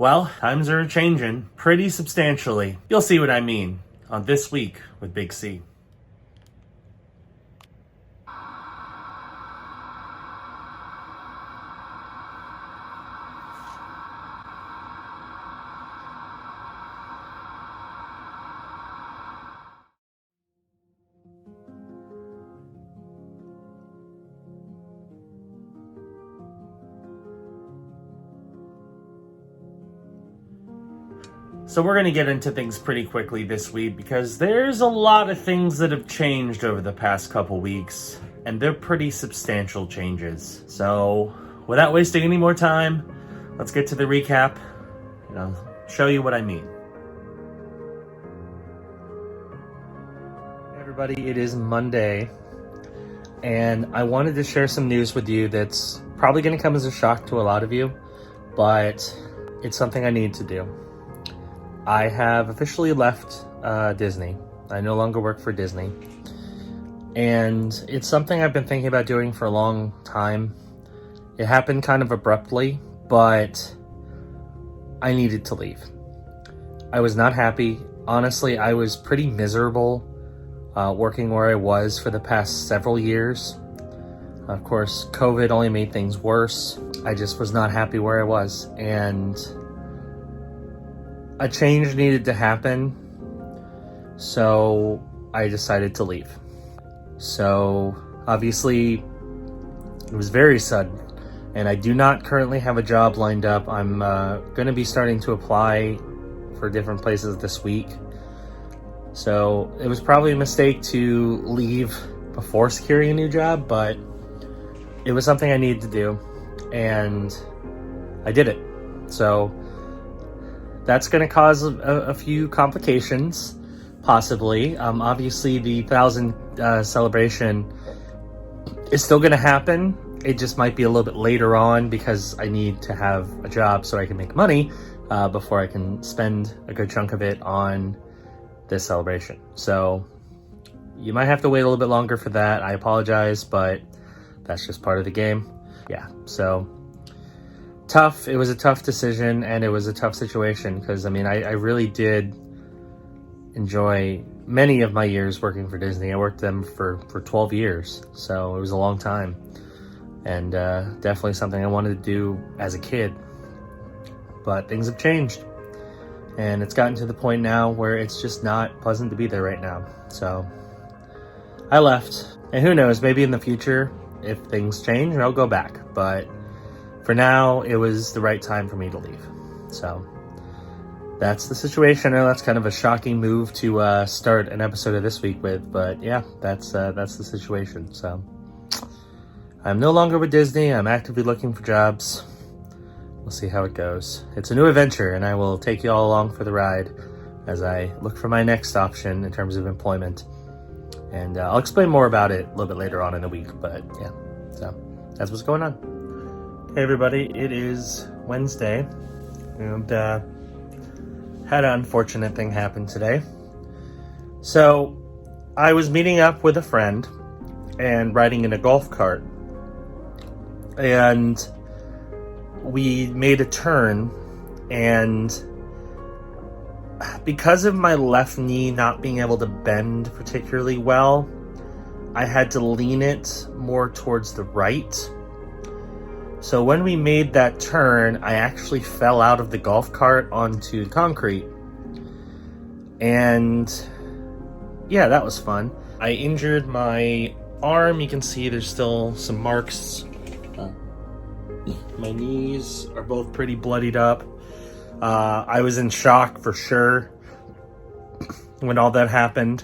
Well, times are changing pretty substantially. You'll see what I mean on This Week with Big C. So we're going to get into things pretty quickly this week because there's a lot of things that have changed over the past couple weeks, and they're pretty substantial changes. So without wasting any more time, let's get to the recap and I'll show you what I mean. Hey everybody, it is Monday, and I wanted to share some news with you that's probably going to come as a shock to a lot of you, but it's something I need to do. I have officially left Disney. I no longer work for Disney. And it's something I've been thinking about doing for a long time. It happened kind of abruptly, but I needed to leave. I was not happy. Honestly, I was pretty miserable working where I was for the past several years. Of course, COVID only made things worse. I just was not happy where I was. And a change needed to happen, so I decided to leave. So obviously it was very sudden, and I do not currently have a job lined up. I'm going to be starting to apply for different places this week. So it was probably a mistake to leave before securing a new job, but it was something I needed to do, and I did it. So that's going to cause a few complications, possibly. Obviously, the 1,000 celebration is still going to happen. It just might be a little bit later on because I need to have a job so I can make money before I can spend a good chunk of it on this celebration. So you might have to wait a little bit longer for that. I apologize, but that's just part of the game. Yeah, so tough. It was a tough decision, and it was a tough situation because, I mean, I really did enjoy many of my years working for Disney. I worked them for 12 years, so it was a long time, and definitely something I wanted to do as a kid. But things have changed, and it's gotten to the point now where it's just not pleasant to be there right now. So I left, and who knows, maybe in the future, if things change, I'll go back. But for now, it was the right time for me to leave. So that's the situation. I know that's kind of a shocking move to start an episode of This Week with, but yeah, that's the situation. So I'm no longer with Disney. I'm actively looking for jobs. We'll see how it goes. It's a new adventure, and I will take you all along for the ride as I look for my next option in terms of employment. And I'll explain more about it a little bit later on in the week, but yeah, so that's what's going on. Hey everybody, it is Wednesday, and had an unfortunate thing happen today. So I was meeting up with a friend and riding in a golf cart, and we made a turn, and because of my left knee not being able to bend particularly well, I had to lean it more towards the right. So when we made that turn, I actually fell out of the golf cart onto concrete. And yeah, that was fun. I injured my arm. You can see there's still some marks. My knees are both pretty bloodied up. I was in shock for sure when all that happened.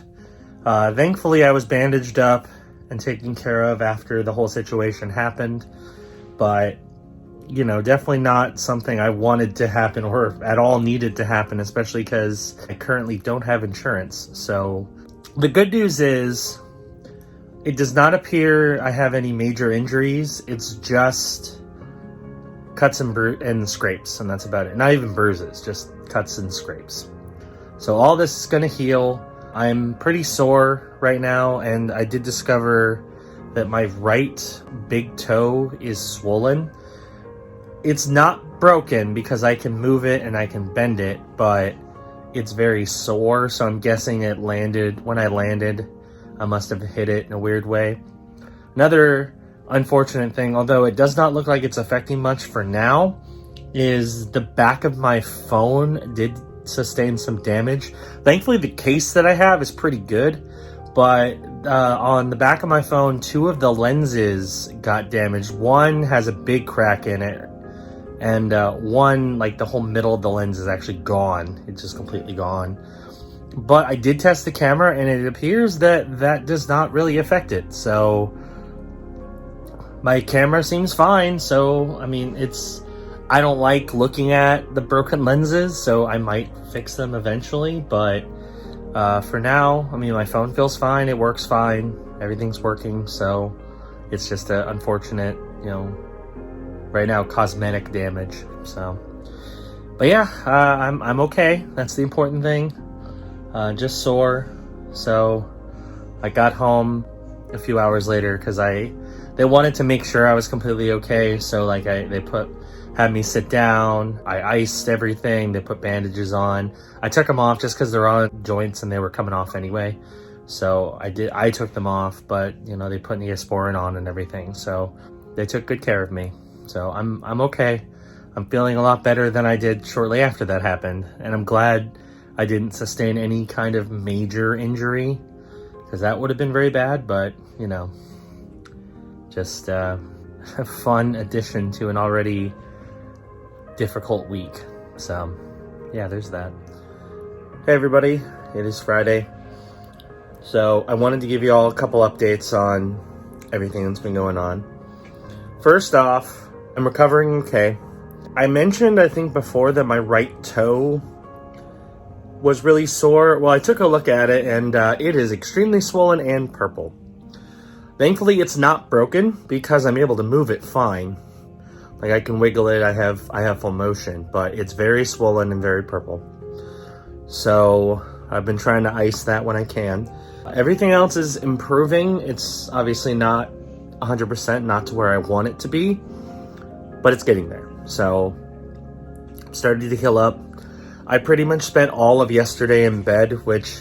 Thankfully, I was bandaged up and taken care of after the whole situation happened. But, you know, definitely not something I wanted to happen or at all needed to happen, especially because I currently don't have insurance. So the good news is it does not appear I have any major injuries. It's just cuts and scrapes, and that's about it. Not even bruises, just cuts and scrapes. So all this is going to heal. I'm pretty sore right now, and I did discover that my right big toe is swollen. It's not broken because I can move it and I can bend it, but it's very sore, so I'm guessing it landed, when I landed, I must have hit it in a weird way. Another unfortunate thing, although it does not look like it's affecting much for now, is the back of my phone did sustain some damage. Thankfully, the case that I have is pretty good, but on the back of my phone, 2 of the lenses got damaged. One has a big crack in it, and one, like the whole middle of the lens is actually gone. It's just completely gone. But I did test the camera, and it appears that that does not really affect it. So my camera seems fine. So, I mean, I don't like looking at the broken lenses, so I might fix them eventually. But for now, I mean, my phone feels fine. It works fine. Everything's working. So it's just an unfortunate, right now, cosmetic damage. So, but yeah, I'm okay. That's the important thing. Just sore. So I got home a few hours later because they wanted to make sure I was completely okay. So like they had me sit down. I iced everything. They put bandages on. I took them off just because they're on joints and they were coming off anyway. So I took them off, but they put Neosporin on and everything. So they took good care of me. So I'm okay. I'm feeling a lot better than I did shortly after that happened. And I'm glad I didn't sustain any kind of major injury, because that would have been very bad, but just a fun addition to an already difficult week. So yeah, there's that. Hey everybody, it is Friday. So I wanted to give you all a couple updates on everything that's been going on. First off, I'm recovering okay. I mentioned, I think before, that my right toe was really sore. Well, I took a look at it, and it is extremely swollen and purple. Thankfully, it's not broken because I'm able to move it fine. Like, I can wiggle it, I have full motion, but it's very swollen and very purple. So I've been trying to ice that when I can. Everything else is improving. It's obviously not 100%, not to where I want it to be, but it's getting there. So I'm starting to heal up. I pretty much spent all of yesterday in bed, which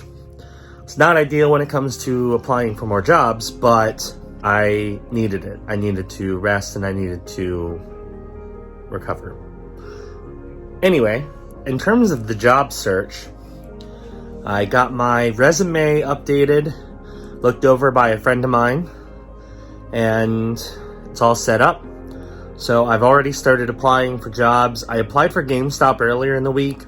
is not ideal when it comes to applying for more jobs, but I needed it. I needed to rest and I needed to recover. Anyway, in terms of the job search, I got my resume updated, looked over by a friend of mine, and it's all set up. So I've already started applying for jobs. I applied for GameStop earlier in the week,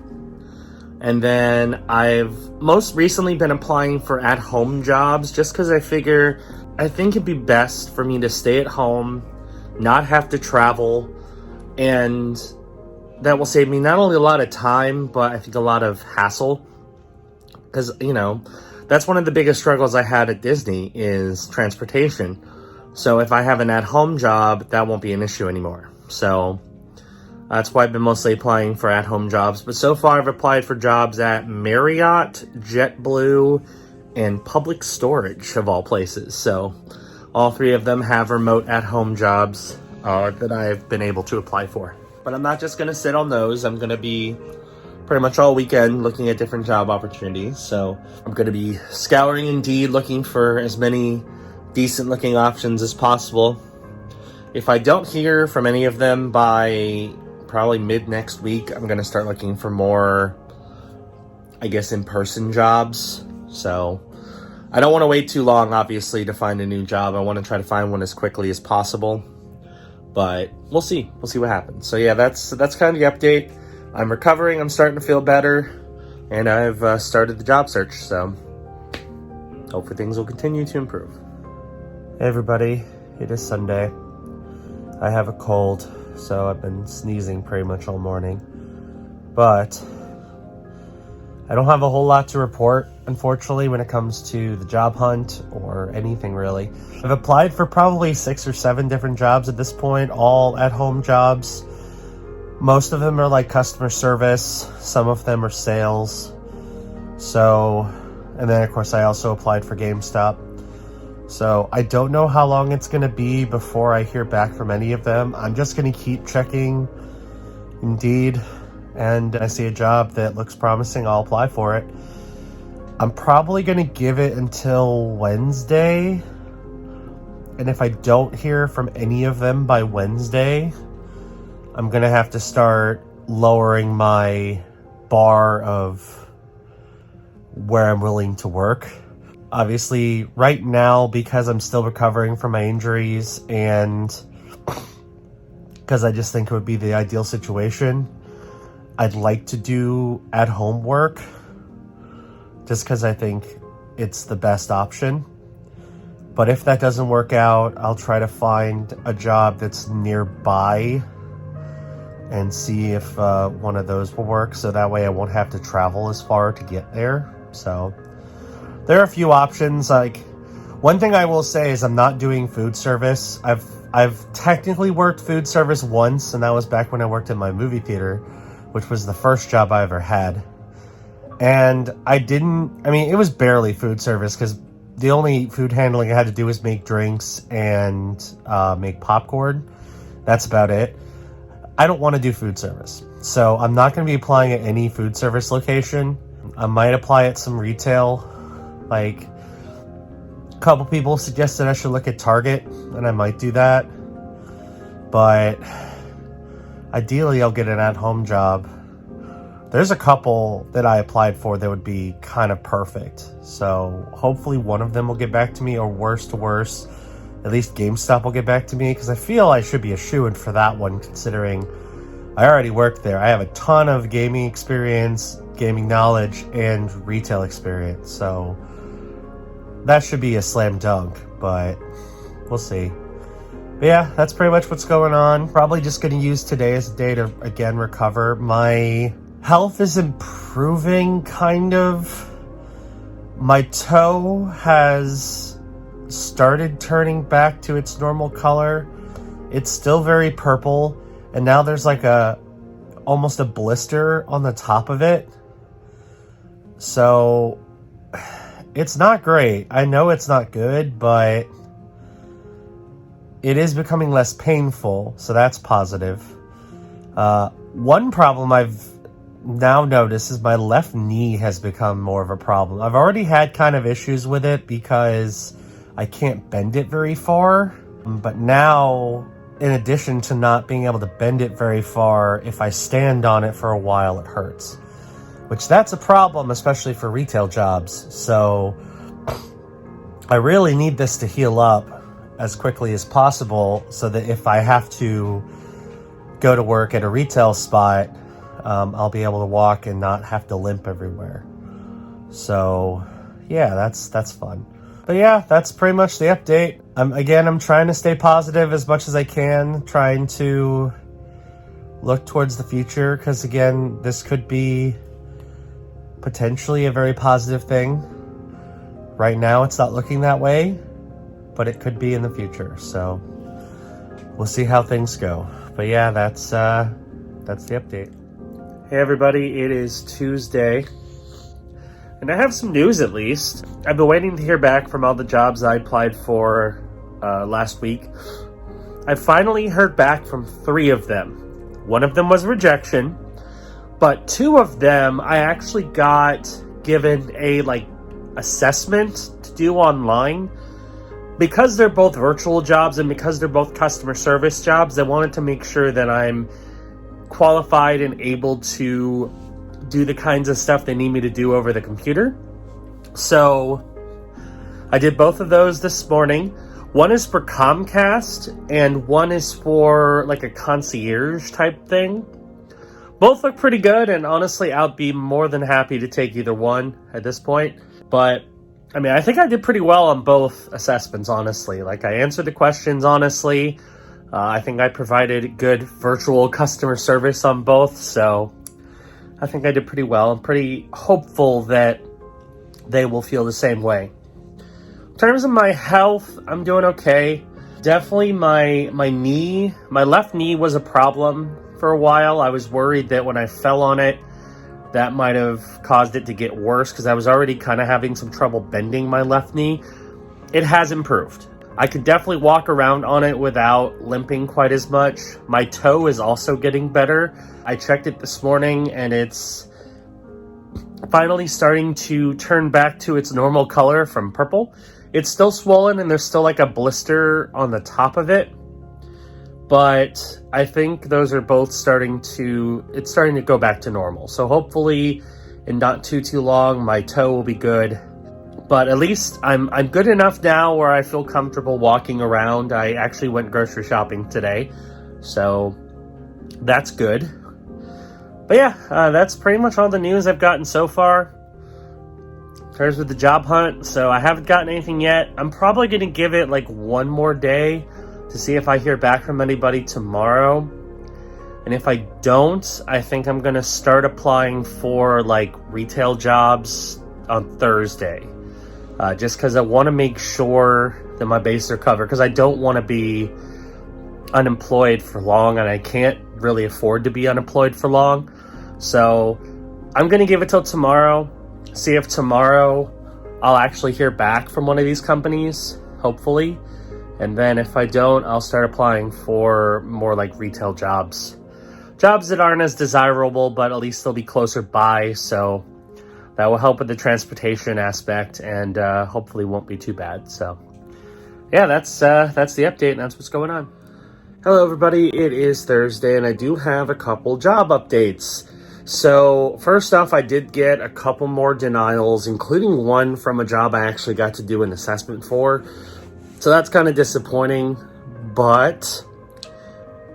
and then I've most recently been applying for at-home jobs just because I think it'd be best for me to stay at home, not have to travel, and that will save me not only a lot of time, but I think a lot of hassle. Because, that's one of the biggest struggles I had at Disney is transportation. So if I have an at-home job, that won't be an issue anymore. So that's why I've been mostly applying for at-home jobs. But so far, I've applied for jobs at Marriott, JetBlue, and Public Storage, of all places. So all 3 of them have remote at-home jobs that I've been able to apply for. But I'm not just going to sit on those. I'm going to be pretty much all weekend looking at different job opportunities. So I'm going to be scouring Indeed, looking for as many decent looking options as possible. If I don't hear from any of them by probably mid next week, I'm going to start looking for more, I guess, in-person jobs. So I don't want to wait too long, obviously, to find a new job. I want to try to find one as quickly as possible, but we'll see what happens. So yeah, that's kind of the update. I'm recovering, I'm starting to feel better, and I've started the job search, so hopefully things will continue to improve. Hey everybody, it is Sunday. I have a cold, so I've been sneezing pretty much all morning, but I don't have a whole lot to report, unfortunately, when it comes to the job hunt or anything really. I've applied for probably 6 or 7 different jobs at this point, all at-home jobs. Most of them are like customer service, some of them are sales. So, and then of course I also applied for GameStop. So I don't know how long it's going to be before I hear back from any of them. I'm just going to keep checking Indeed, and I see a job that looks promising, I'll apply for it. I'm probably going to give it until Wednesday, and if I don't hear from any of them by Wednesday, I'm going to have to start lowering my bar of where I'm willing to work. Obviously, right now, because I'm still recovering from my injuries and because I just think it would be the ideal situation, I'd like to do at-home work just because I think it's the best option. But if that doesn't work out, I'll try to find a job that's nearby and see if one of those will work, so that way I won't have to travel as far to get there. So there are a few options. Like, one thing I will say is I'm not doing food service. I've technically worked food service once, and that was back when I worked in my movie theater, which was the first job I ever had. And it was barely food service because the only food handling I had to do was make drinks and make popcorn. That's about it. I don't want to do food service, so I'm not going to be applying at any food service location. I might apply at some retail. Like, a couple people suggested I should look at Target, and I might do that. But ideally, I'll get an at-home job. There's a couple that I applied for that would be kind of perfect. So hopefully one of them will get back to me, or worse to worse, at least GameStop will get back to me, because I feel I should be a shoo-in for that one, considering I already worked there. I have a ton of gaming experience, gaming knowledge, and retail experience. So that should be a slam dunk, but we'll see. But yeah, that's pretty much what's going on. Probably just going to use today as a day to, again, recover. My health is improving, kind of. My toe has started turning back to its normal color. It's still very purple, and now there's like almost a blister on the top of it. So it's not great. I know it's not good, but it is becoming less painful, so that's positive. One problem I've now noticed is my left knee has become more of a problem. I've already had kind of issues with it because I can't bend it very far, but now, in addition to not being able to bend it very far, if I stand on it for a while, it hurts. Which, that's a problem, especially for retail jobs. So I really need this to heal up as quickly as possible, so that if I have to go to work at a retail spot, I'll be able to walk and not have to limp everywhere. So yeah, that's fun. But yeah, that's pretty much the update. I'm trying to stay positive as much as I can, trying to look towards the future, because again, this could be potentially a very positive thing. Right now, it's not looking that way, but it could be in the future. So we'll see how things go. But yeah, that's the update. Hey everybody, it is Tuesday, and I have some news at least. I've been waiting to hear back from all the jobs I applied for last week. I finally heard back from 3 of them. One of them was rejection, but 2 of them I actually got given a assessment to do online. Because they're both virtual jobs and because they're both customer service jobs, I wanted to make sure that I'm qualified and able to do the kinds of stuff they need me to do over the computer. So I did both of those this morning. One is for Comcast and one is for like a concierge type thing. Both look pretty good, and honestly, I'll be more than happy to take either one at this point. But I think I did pretty well on both assessments, honestly. Like, I answered the questions honestly. I think I provided good virtual customer service on both, so I think I did pretty well. I'm pretty hopeful that they will feel the same way. In terms of my health, I'm doing okay. Definitely my left knee was a problem for a while. I was worried that when I fell on it, that might have caused it to get worse, because I was already kind of having some trouble bending my left knee. It has improved. I could definitely walk around on it without limping quite as much. My toe is also getting better. I checked it this morning and it's finally starting to turn back to its normal color from purple. It's still swollen and there's still like a blister on the top of it, but I think those are both starting to go back to normal. So hopefully in not too long my toe will be good. But at least I'm good enough now where I feel comfortable walking around. I actually went grocery shopping today, so that's good. But yeah, that's pretty much all the news I've gotten so far. As with the job hunt, so I haven't gotten anything yet. I'm probably going to give it like one more day to see if I hear back from anybody tomorrow. And if I don't, I think I'm going to start applying for like retail jobs on Thursday. Just because I want to make sure that my bases are covered, because I don't want to be unemployed for long, and I can't really afford to be unemployed for long. So I'm going to give it till tomorrow. See if tomorrow I'll actually hear back from one of these companies, hopefully. And then if I don't, I'll start applying for more like retail jobs. Jobs that aren't as desirable, but at least they'll be closer by. So that will help with the transportation aspect and hopefully won't be too bad. So yeah, that's the update and that's what's going on. Hello everybody, it is Thursday and I do have a couple job updates. So first off, I did get a couple more denials, including one from a job I actually got to do an assessment for. So that's kind of disappointing, but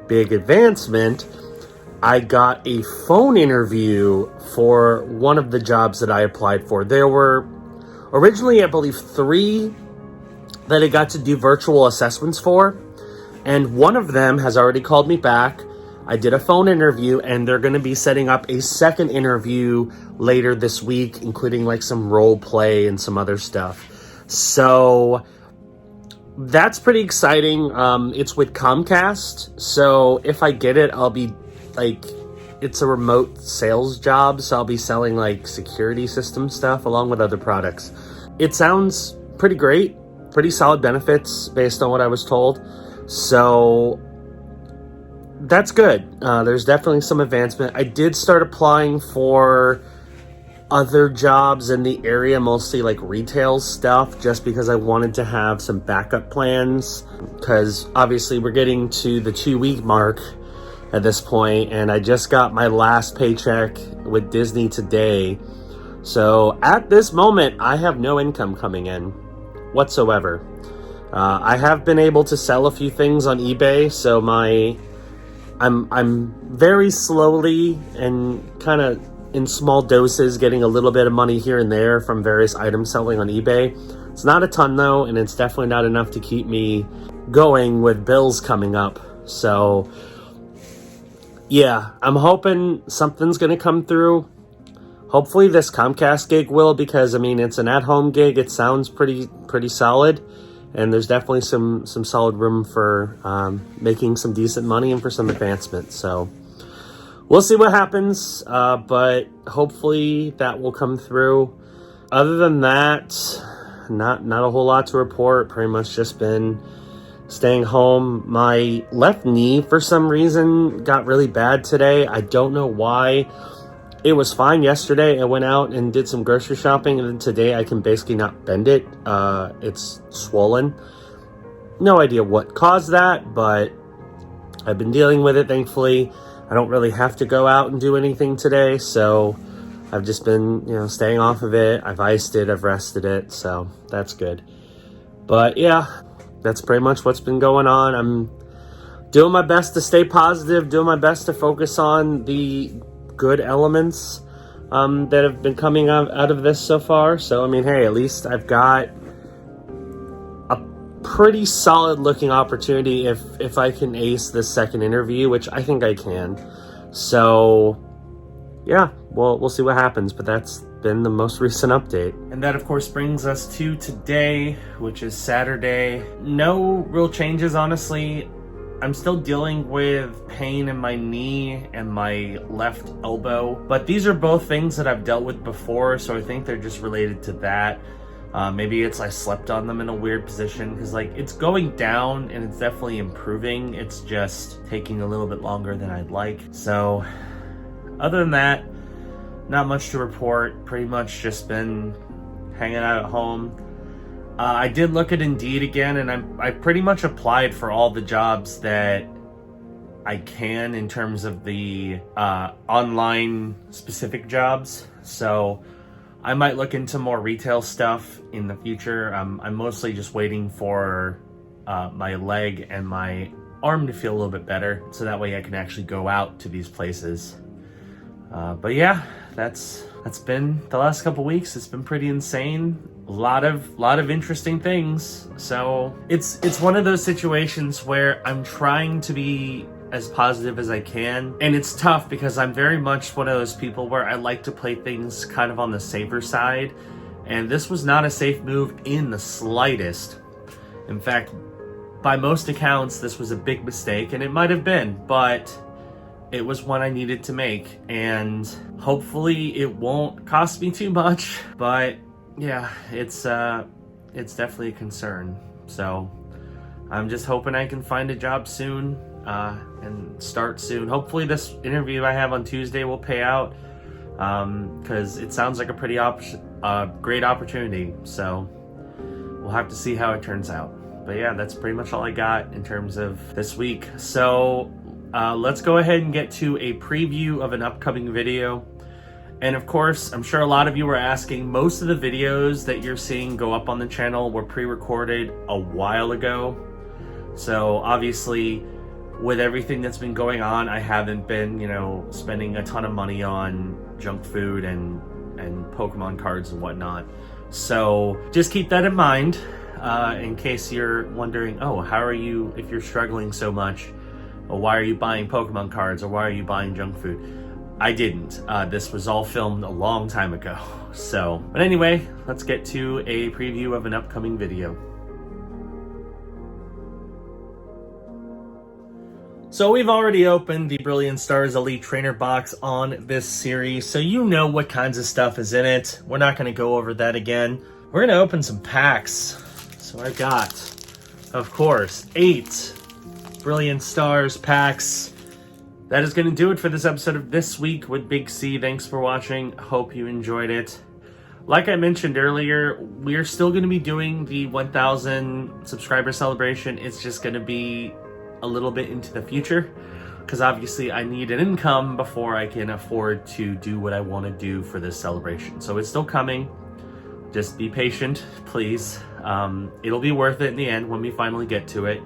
big advancement. I got a phone interview for one of the jobs that I applied for. There were originally, I believe, 3 that I got to do virtual assessments for, and one of them has already called me back. I did a phone interview and they're going to be setting up a second interview later this week, including like some role play and some other stuff. So that's pretty exciting. It's with Comcast. So if I get it, I'll be like, it's a remote sales job. So I'll be selling like security system stuff along with other products. It sounds pretty great, pretty solid benefits based on what I was told. So that's good. There's definitely some advancement. I did start applying for other jobs in the area, mostly like retail stuff, just because I wanted to have some backup plans, because obviously we're getting to the 2-week mark at this point, and I just got my last paycheck with Disney today. So at this moment, I have no income coming in whatsoever. I have been able to sell a few things on eBay, so I'm very slowly and kind of in small doses getting a little bit of money here and there from various items selling on eBay. It's not a ton though, and it's definitely not enough to keep me going with bills coming up. So yeah, I'm hoping something's going to come through. Hopefully this Comcast gig will, because I mean, it's an at-home gig. It sounds pretty solid. And there's definitely some solid room for making some decent money and for some advancement. So we'll see what happens, but hopefully that will come through. Other than that, not a whole lot to report. Pretty much just been staying home. My left knee, for some reason, got really bad today. I don't know why. It was fine yesterday. I went out and did some grocery shopping, and then today I can basically not bend it. It's swollen. No idea what caused that, but I've been dealing with it, thankfully. I don't really have to go out and do anything today, so I've just been, staying off of it. I've iced it, I've rested it, so that's good. But yeah, that's pretty much what's been going on. I'm doing my best to stay positive, doing my best to focus on the good elements that have been coming out of this so far. So I mean, hey, at least I've got a pretty solid looking opportunity if I can ace this second interview, which I think I can. So yeah, we'll see what happens, but that's been the most recent update. And that of course brings us to today, which is Saturday. No real changes, honestly. I'm still dealing with pain in my knee and my left elbow, but these are both things that I've dealt with before, so I think they're just related to that. Maybe it's I slept on them in a weird position, because like it's going down and it's definitely improving. It's just taking a little bit longer than I'd like. So other than that, not much to report. Pretty much just been hanging out at home. I did look at Indeed again, and I pretty much applied for all the jobs that I can in terms of the online specific jobs. So I might look into more retail stuff in the future. I'm mostly just waiting for my leg and my arm to feel a little bit better, so that way I can actually go out to these places. But yeah, that's been the last couple weeks. It's been pretty insane. A lot of interesting things. So it's one of those situations where I'm trying to be as positive as I can, and it's tough because I'm very much one of those people where I like to play things kind of on the safer side, and this was not a safe move in the slightest. In fact, by most accounts, this was a big mistake, and it might have been, but it was one I needed to make, and hopefully it won't cost me too much. But yeah, it's definitely a concern. So I'm just hoping I can find a job soon and start soon. Hopefully this interview I have on Tuesday will pay out, because it sounds like a pretty great opportunity. So we'll have to see how it turns out. But yeah, that's pretty much all I got in terms of this week. So let's go ahead and get to a preview of an upcoming video. And of course, I'm sure a lot of you were asking, most of the videos that you're seeing go up on the channel were pre-recorded a while ago. So obviously, with everything that's been going on, I haven't been, spending a ton of money on junk food and Pokemon cards and whatnot. So just keep that in mind, in case you're wondering, oh, how are you, if you're struggling so much, or why are you buying Pokemon cards, or why are you buying junk food? I didn't. This was all filmed a long time ago. So, but anyway, let's get to a preview of an upcoming video. So we've already opened the Brilliant Stars Elite Trainer box on this series, so you know what kinds of stuff is in it. We're not going to go over that again. We're going to open some packs. So I got, of course, 8 Brilliant Stars packs. That is going to do it for this episode of This Week with BigC. Thanks for watching. Hope you enjoyed it. Like I mentioned earlier, we're still going to be doing the 1,000 subscriber celebration. It's just going to be a little bit into the future, because obviously I need an income before I can afford to do what I want to do for this celebration. So it's still coming. Just be patient, please. It'll be worth it in the end when we finally get to it.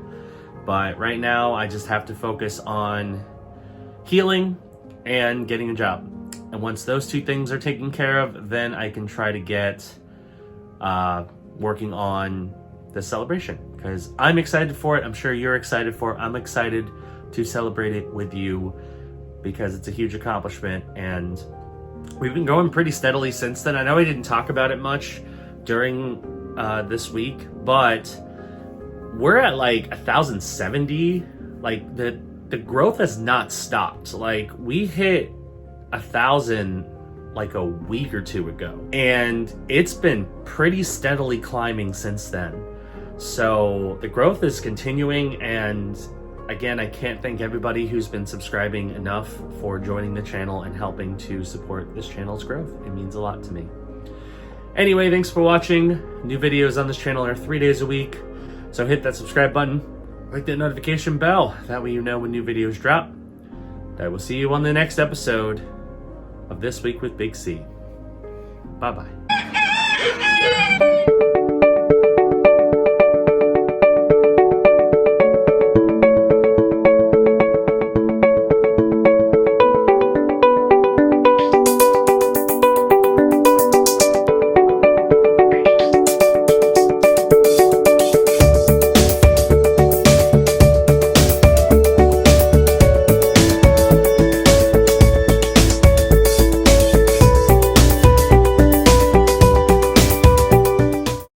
But right now, I just have to focus on healing and getting a job. And once those two things are taken care of, then I can try to get working on the celebration, because I'm excited for it. I'm sure you're excited for it. I'm excited to celebrate it with you, because it's a huge accomplishment, and we've been going pretty steadily since then. I know I didn't talk about it much during this week, but we're at like 1,070. Like the growth has not stopped. Like we hit 1,000 like a week or two ago, and it's been pretty steadily climbing since then. So the growth is continuing, and again, I can't thank everybody who's been subscribing enough for joining the channel and helping to support this channel's growth. It means a lot to me. Anyway, thanks for watching. New videos on this channel are 3 days a week, so hit that subscribe button, click that notification bell, that way you know when new videos drop. I will see you on the next episode of This Week with BigC. Bye-bye.